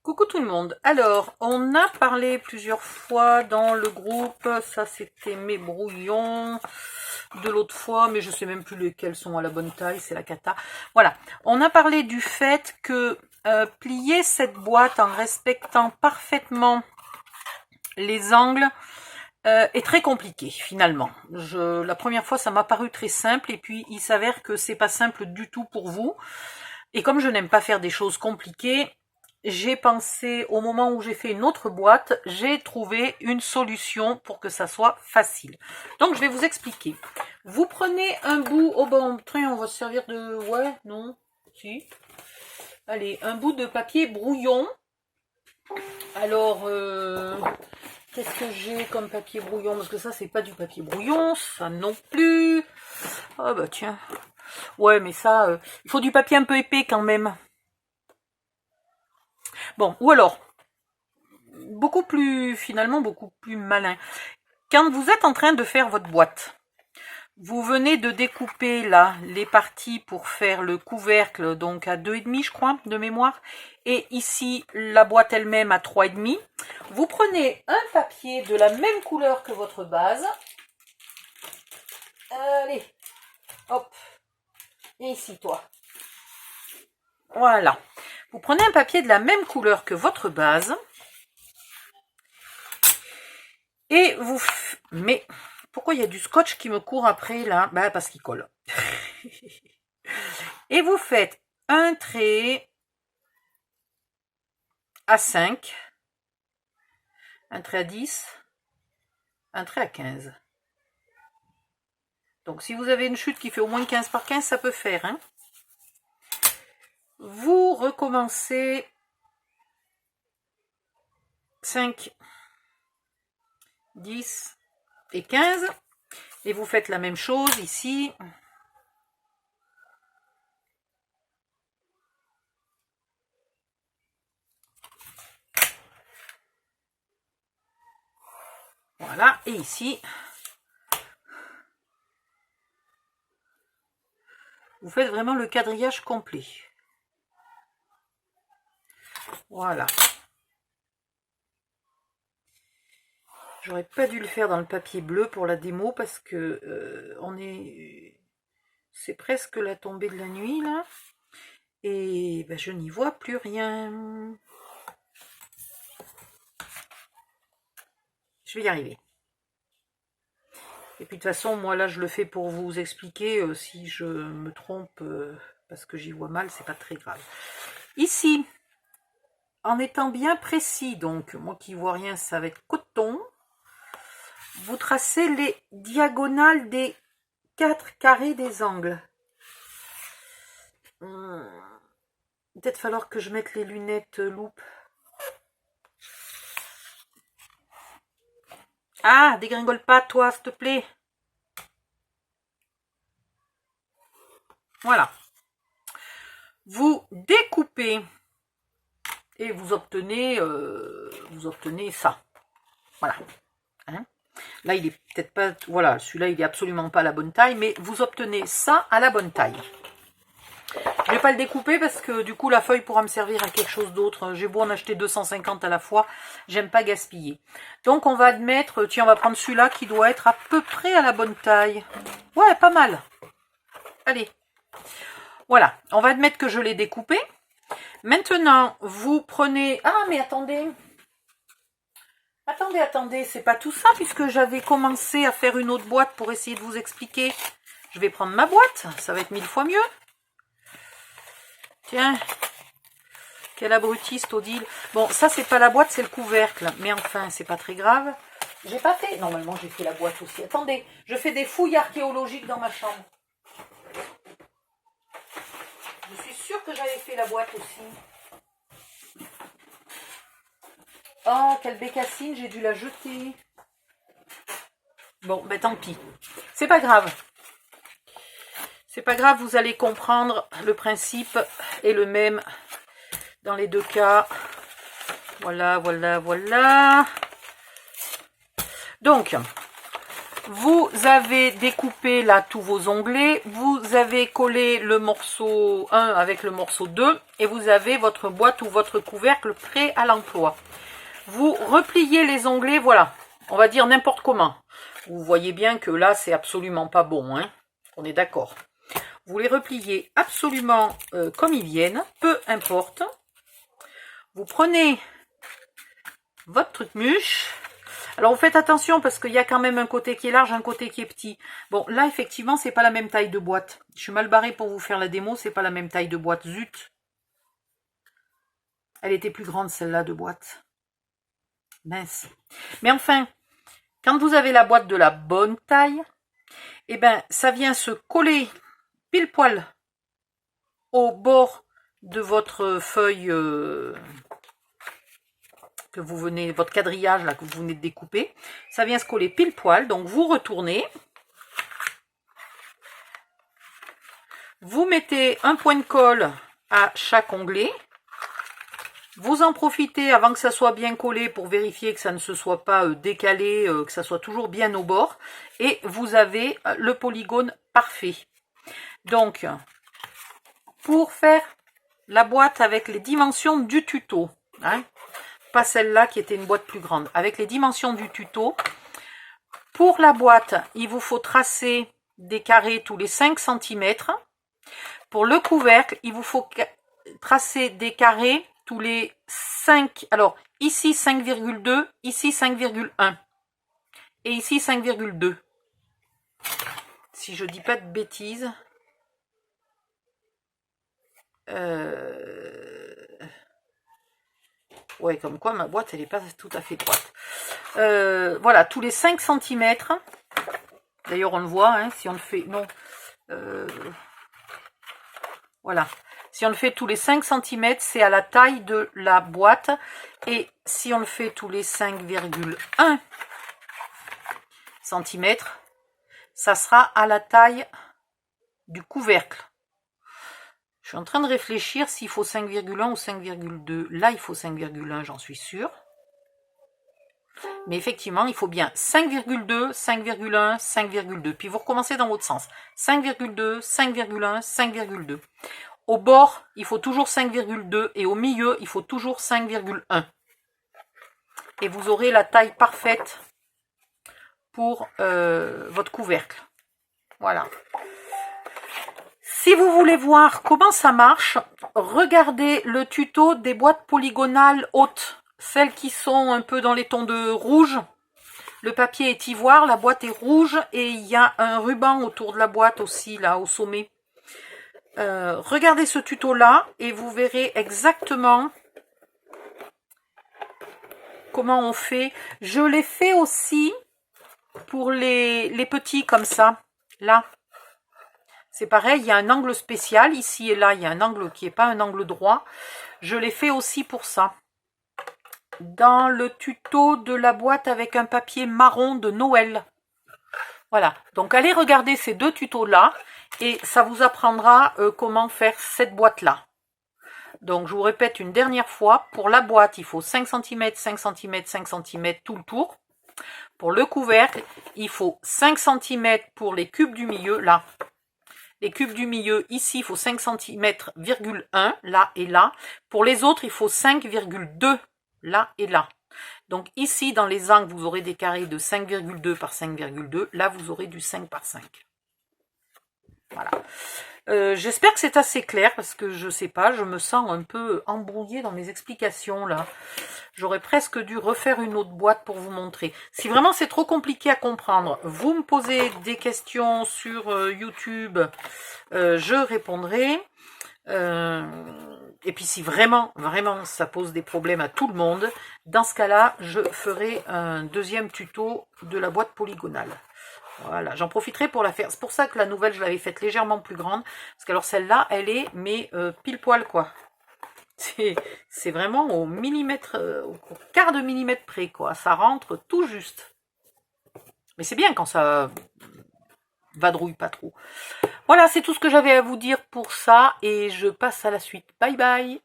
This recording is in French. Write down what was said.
Coucou tout le monde. Alors, on a parlé plusieurs fois dans le groupe, ça c'était mes brouillons de l'autre fois, mais je sais même plus lesquels sont à la bonne taille, c'est la cata. Voilà, on a parlé du fait que plier cette boîte en respectant parfaitement les angles est très compliqué finalement. La première fois ça m'a paru très simple et puis il s'avère que c'est pas simple du tout pour vous. Et comme je n'aime pas faire des choses compliquées, j'ai pensé, au moment où j'ai fait une autre boîte, j'ai trouvé une solution pour que ça soit facile. Donc je vais vous expliquer. Vous prenez un bout, oh ben on va se servir de, ouais, non, si. Allez, un bout de papier brouillon. Alors, qu'est-ce que j'ai comme papier brouillon? Parce que ça c'est pas du papier brouillon, ça non plus. Ah bah tiens. Ouais mais ça, il faut du papier un peu épais quand même. Bon, ou alors, finalement beaucoup plus malin. Quand vous êtes en train de faire votre boîte, vous venez de découper là les parties pour faire le couvercle, donc à 2,5 je crois, de mémoire. Et ici, la boîte elle-même à 3,5. Vous prenez un papier de la même couleur que votre base. Allez, hop. Et ici, toi. Voilà. Vous prenez un papier de la même couleur que votre base. Et vous... Mais pourquoi il y a du scotch qui me court après là? Bah parce qu'il colle. Et vous faites un trait à 5, un trait à 10, un trait à 15. Donc si vous avez une chute qui fait au moins 15 par 15, ça peut faire. Hein. Vous recommencez 5, 10 et 15. Et vous faites la même chose ici. Voilà, et ici, vous faites vraiment le quadrillage complet. Voilà. J'aurais pas dû le faire dans le papier bleu pour la démo parce que c'est presque la tombée de la nuit là. Et ben, je n'y vois plus rien. Je vais y arriver. Et puis de toute façon, moi là je le fais pour vous expliquer. Si je me trompe parce que j'y vois mal, c'est pas très grave. Ici, en étant bien précis, donc moi qui vois rien, ça va être coton. Vous tracez les diagonales des 4 carrés des angles. Peut-être falloir que je mette les lunettes loupe. Ah, dégringole pas toi, s'il te plaît. Voilà. Vous découpez et vous obtenez ça. Voilà. Hein, là, il est peut-être pas... Voilà, celui-là, il est absolument pas à la bonne taille, mais vous obtenez ça à la bonne taille. Je vais pas le découper parce que du coup, la feuille pourra me servir à quelque chose d'autre. J'ai beau en acheter 250 à la fois, j'aime pas gaspiller. Donc, on va admettre... Tiens, on va prendre celui-là qui doit être à peu près à la bonne taille. Ouais, pas mal. Allez. Voilà, on va admettre que je l'ai découpé. Maintenant, vous prenez... Ah, mais attendez. Attendez, c'est pas tout ça, puisque j'avais commencé à faire une autre boîte pour essayer de vous expliquer. Je vais prendre ma boîte, ça va être 1000 fois mieux. Tiens, quel abrutiste, Odile. Bon, ça, c'est pas la boîte, c'est le couvercle. Mais enfin, c'est pas très grave. J'ai pas fait... Normalement, j'ai fait la boîte aussi. Attendez, je fais des fouilles archéologiques dans ma chambre. Je suis sûre que j'avais fait la boîte aussi. Oh, quelle bécassine, j'ai dû la jeter. Bon, ben tant pis. C'est pas grave. C'est pas grave, vous allez comprendre. Le principe est le même dans les deux cas. Voilà, voilà, voilà. Donc, Vous avez découpé là tous vos onglets, vous avez collé le morceau 1 avec le morceau 2 et vous avez votre boîte ou votre couvercle prêt à l'emploi. Vous repliez les onglets, voilà, on va dire n'importe comment. Vous voyez bien que là, c'est absolument pas bon, hein, on est d'accord. Vous les repliez absolument comme ils viennent, peu importe. Vous prenez votre truc-mûche. Alors, vous faites attention parce qu'il y a quand même un côté qui est large, un côté qui est petit. Bon, là, effectivement, c'est pas la même taille de boîte. Je suis mal barrée pour vous faire la démo, c'est pas la même taille de boîte. Zut. Elle était plus grande, celle-là, de boîte. Mince. Mais enfin, quand vous avez la boîte de la bonne taille, eh ben, ça vient se coller pile poil au bord de votre feuille que vous venez, votre quadrillage là que vous venez de découper. Ça vient se coller pile poil, donc vous retournez. Vous mettez un point de colle à chaque onglet. Vous en profitez avant que ça soit bien collé pour vérifier que ça ne se soit pas décalé, que ça soit toujours bien au bord. Et vous avez le polygone parfait. Donc, pour faire la boîte avec les dimensions du tuto, hein, pas celle-là qui était une boîte plus grande, avec les dimensions du tuto, pour la boîte, il vous faut tracer des carrés tous les 5 cm. Pour le couvercle, il vous faut tracer des carrés tous les 5, alors ici 5,2, ici 5,1 et ici 5,2. Si je dis pas de bêtises. Ouais, comme quoi ma boîte elle n'est pas tout à fait droite. Voilà, tous les 5 cm. D'ailleurs on le voit, hein, si on le fait. Non. Voilà. Si on le fait tous les 5 cm, c'est à la taille de la boîte. Et si on le fait tous les 5,1 cm, ça sera à la taille du couvercle. Je suis en train de réfléchir s'il faut 5,1 ou 5,2. Là, il faut 5,1, j'en suis sûre. Mais effectivement, il faut bien 5,2, 5,1, 5,2. Puis vous recommencez dans l'autre sens. 5,2, 5,1, 5,2. Au bord, il faut toujours 5,2 et au milieu, il faut toujours 5,1. Et vous aurez la taille parfaite pour votre couvercle. Voilà. Si vous voulez voir comment ça marche, regardez le tuto des boîtes polygonales hautes. Celles qui sont un peu dans les tons de rouge. Le papier est ivoire, la boîte est rouge et il y a un ruban autour de la boîte aussi, là, au sommet. Regardez ce tuto-là et vous verrez exactement comment on fait. Je l'ai fait aussi pour les petits comme ça, là. C'est pareil, il y a un angle spécial, ici et là, il y a un angle qui n'est pas un angle droit. Je l'ai fait aussi pour ça. Dans le tuto de la boîte avec un papier marron de Noël. Voilà, donc allez regarder ces deux tutos-là et ça vous apprendra comment faire cette boîte-là. Donc je vous répète une dernière fois, pour la boîte, il faut 5 cm, 5 cm, 5 cm tout le tour. Pour le couvercle, il faut 5 cm pour les cubes du milieu, là. Les cubes du milieu, ici, il faut 5 cm,1, là et là. Pour les autres, il faut 5,2, là et là. Donc ici, dans les angles, vous aurez des carrés de 5,2 par 5,2. Là, vous aurez du 5 par 5. Voilà. J'espère que c'est assez clair, parce que je sais pas, je me sens un peu embrouillée dans mes explications, là. J'aurais presque dû refaire une autre boîte pour vous montrer. Si vraiment c'est trop compliqué à comprendre, vous me posez des questions sur YouTube, je répondrai. Et puis si vraiment ça pose des problèmes à tout le monde, dans ce cas-là, je ferai un deuxième tuto de la boîte polygonale. Voilà, j'en profiterai pour la faire. C'est pour ça que la nouvelle, je l'avais faite légèrement plus grande. Parce que alors celle-là, elle est, mais pile poil quoi. C'est vraiment au millimètre, au quart de millimètre près quoi. Ça rentre tout juste. Mais c'est bien quand ça vadrouille pas trop. Voilà, c'est tout ce que j'avais à vous dire pour ça. Et je passe à la suite. Bye bye.